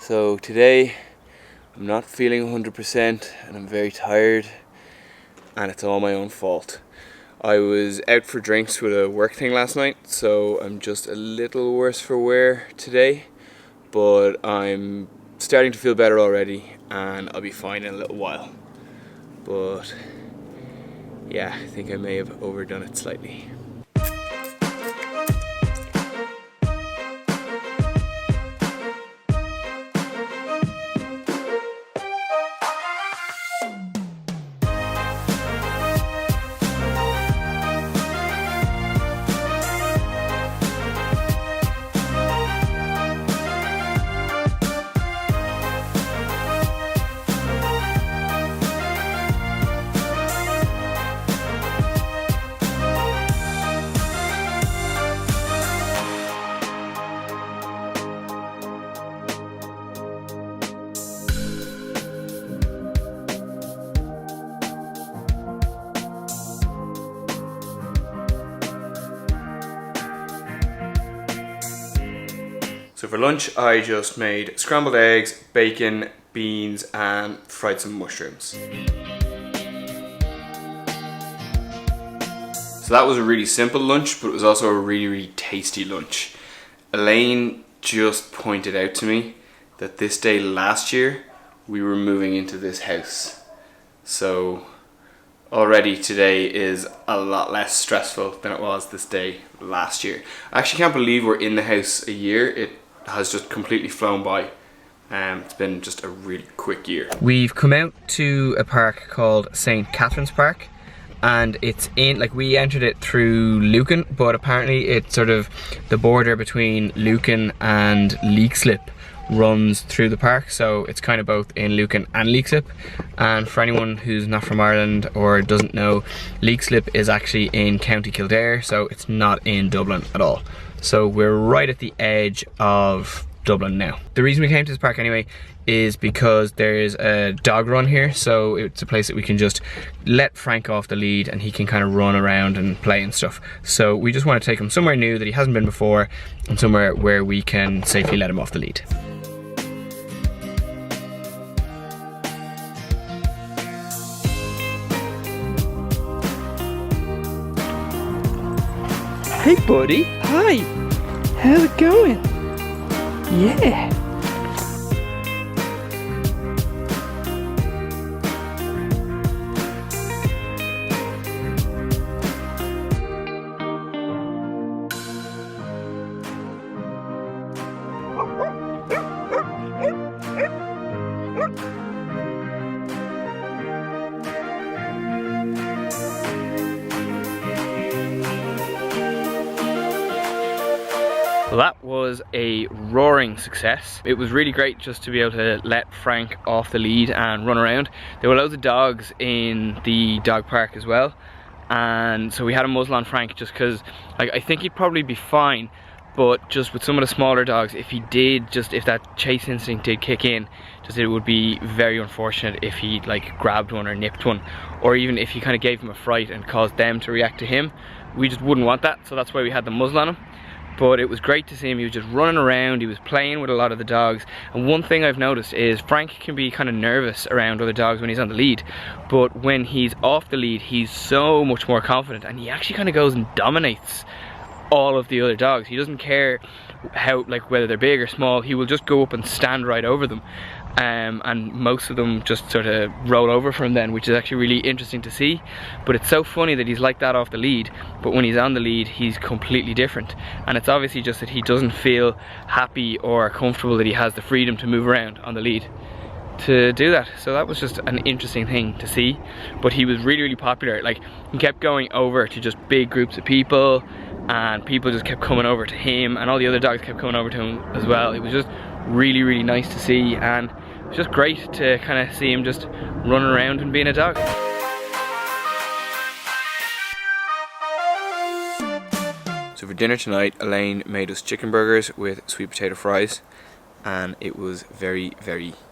So today I'm not feeling 100% and I'm very tired and it's all my own fault. I was out for drinks with a work thing last night, so I'm just a little worse for wear today, but I'm starting to feel better already and I'll be fine in a little while. But yeah, I think I may have overdone it slightly. So for lunch I just made scrambled eggs, bacon, beans and fried some mushrooms. So that was a really simple lunch, but it was also a really tasty lunch. Elaine just pointed out to me that this day last year we were moving into this house. So already today is a lot less stressful than it was this day last year. I actually can't believe we're in the house a year. It has just completely flown by. It's been just a really quick year. We've come out to a park called St. Catherine's Park, and it's in, like, we entered it through Lucan, but apparently it's sort of the border between Lucan and Leixlip runs through the park, so it's kind of both in Lucan and Leixlip. And for anyone who's not from Ireland or doesn't know, Leixlip is actually in County Kildare, so it's not in Dublin at all. So we're right at the edge of Dublin now. The reason we came to this park anyway is because there's a dog run here, so it's a place that we can just let Frank off the lead and he can kind of run around and play and stuff. So we just want to take him somewhere new that he hasn't been before and somewhere where we can safely let him off the lead. Hey buddy, hi! How's it going? Yeah! Well, that was a roaring success. It was really great just to be able to let Frank off the lead and run around. There were loads of dogs in the dog park as well, and so we had a muzzle on Frank just because, like, I think he'd probably be fine, but just with some of the smaller dogs, if that chase instinct did kick in, it would be very unfortunate if he like grabbed one or nipped one, or even if he kind of gave him a fright and caused them to react to him. We just wouldn't want that, so that's why we had the muzzle on him. But it was great to see him. He was just running around, he was playing with a lot of the dogs. And one thing I've noticed is Frank can be kind of nervous around other dogs when he's on the lead, but when he's off the lead he's so much more confident, and he actually kind of goes and dominates all of the other dogs. He doesn't care how, like, whether they're big or small, he will just go up and stand right over them. And most of them just sort of roll over from then, which is actually really interesting to see. But it's so funny that he's like that off the lead, but when he's on the lead he's completely different, and it's obviously just that he doesn't feel happy or comfortable that he has the freedom to move around on the lead to do that. So that was just an interesting thing to see. But he was really popular. Like, he kept going over to just big groups of people, and people just kept coming over to him, and all the other dogs kept coming over to him as well. It was just really nice to see, and it was just great to kind of see him just running around and being a dog. So for dinner tonight, Elaine made us chicken burgers with sweet potato fries, and it was very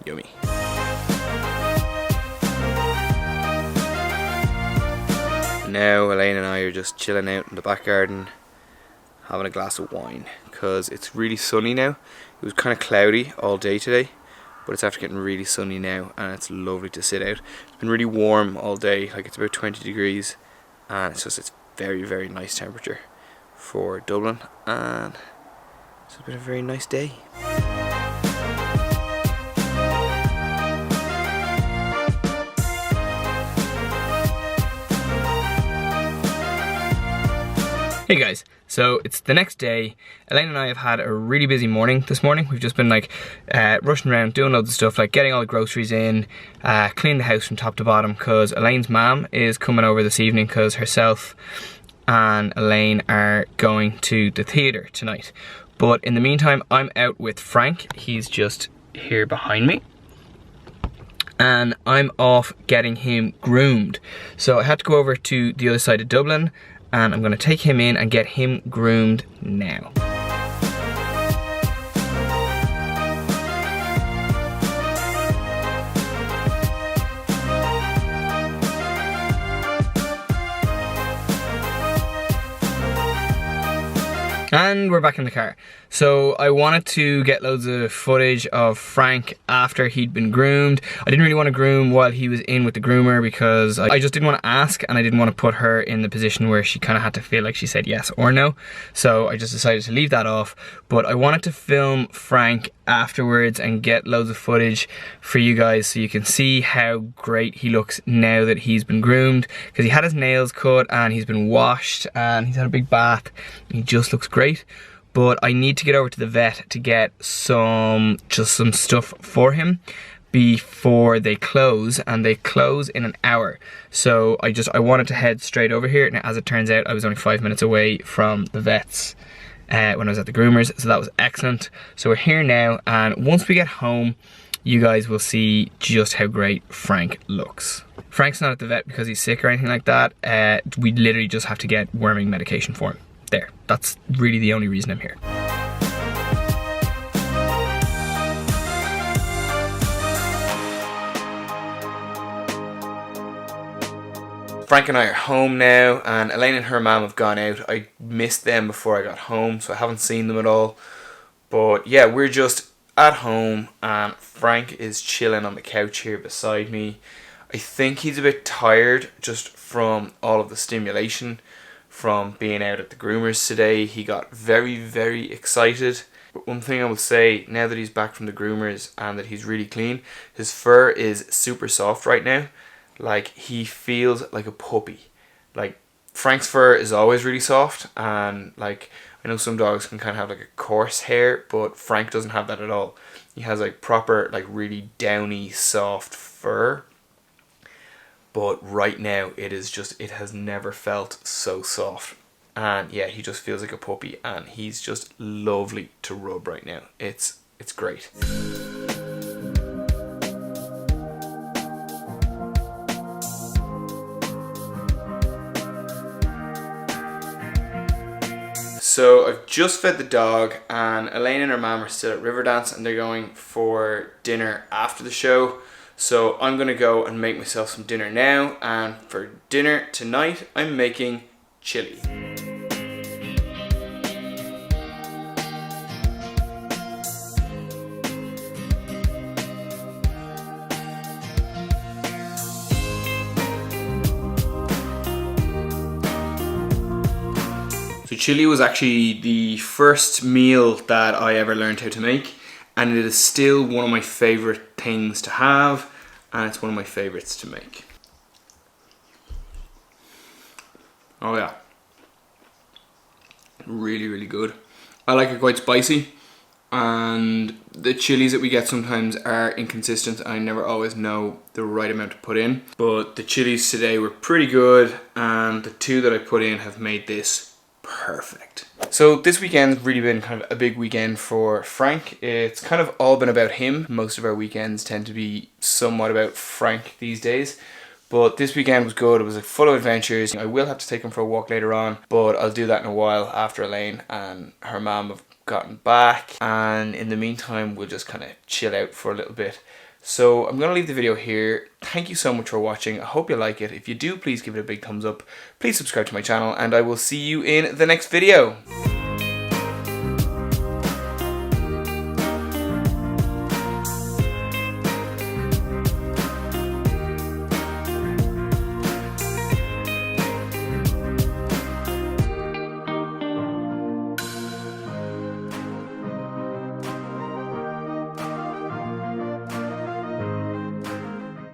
yummy. Now Elaine and I are just chilling out in the back garden having a glass of wine because it's really sunny now. It was kind of cloudy all day today, but it's after getting really sunny now, and it's lovely to sit out. It's been really warm all day, like it's about 20 degrees, and it's very, very nice temperature for Dublin, and it's been a very nice day. Hey guys, so it's the next day. Elaine and I have had a really busy morning this morning. We've just been like rushing around doing loads of stuff, like getting all the groceries in, cleaning the house from top to bottom, because Elaine's mum is coming over this evening because herself and Elaine are going to the theatre tonight. But in the meantime, I'm out with Frank. He's just here behind me. And I'm off getting him groomed. So I had to go over to the other side of Dublin, and I'm going to take him in and get him groomed now. And we're back in the car. So I wanted to get loads of footage of Frank after he'd been groomed. I didn't really want to groom while he was in with the groomer because I just didn't want to ask, and I didn't want to put her in the position where she kind of had to feel like she said yes or no. So I just decided to leave that off. But I wanted to film Frank afterwards and get loads of footage for you guys so you can see how great he looks now that he's been groomed, because he had his nails cut and he's been washed and he's had a big bath. He just looks great. But I need to get over to the vet to get some stuff for him before they close, and they close in an hour. So I wanted to head straight over here. Now, as it turns out, I was only 5 minutes away from the vets when I was at the groomers, so that was excellent. So we're here now, and once we get home, you guys will see just how great Frank looks. Frank's not at the vet because he's sick or anything like that. We literally just have to get worming medication for him. There, that's really the only reason I'm here. Frank and I are home now, and Elaine and her mum have gone out. I missed them before I got home, so I haven't seen them at all. But yeah, we're just at home, and Frank is chilling on the couch here beside me. I think he's a bit tired just from all of the stimulation from being out at the groomers today. He got very, very excited. But one thing I will say, now that he's back from the groomers and that he's really clean, his fur is super soft right now. Like, he feels like a puppy. Like, Frank's fur is always really soft, and like, I know some dogs can kind of have like a coarse hair, but Frank doesn't have that at all. He has like proper, like really downy, soft fur. But right now it has never felt so soft. And yeah, he just feels like a puppy, and he's just lovely to rub right now. It's great. So I've just fed the dog, and Elaine and her mum are still at Riverdance, and they're going for dinner after the show. So I'm going to go and make myself some dinner now, and for dinner tonight I'm making chili. So chili was actually the first meal that I ever learned how to make, and it is still one of my favourite things to have, and it's one of my favourites to make. Oh yeah. Really, really good. I like it quite spicy, and the chilies that we get sometimes are inconsistent. I never always know the right amount to put in, but the chilies today were pretty good, and the two that I put in have made this perfect. So this weekend's really been kind of a big weekend for Frank. It's kind of all been about him. Most of our weekends tend to be somewhat about Frank these days. But this weekend was good. It was like full of adventures. I will have to take him for a walk later on, but I'll do that in a while after Elaine and her mum have gotten back. And in the meantime, we'll just kind of chill out for a little bit. So I'm going to leave the video here. Thank you so much for watching. I hope you like it. If you do, please give it a big thumbs up. Please subscribe to my channel, and I will see you in the next video.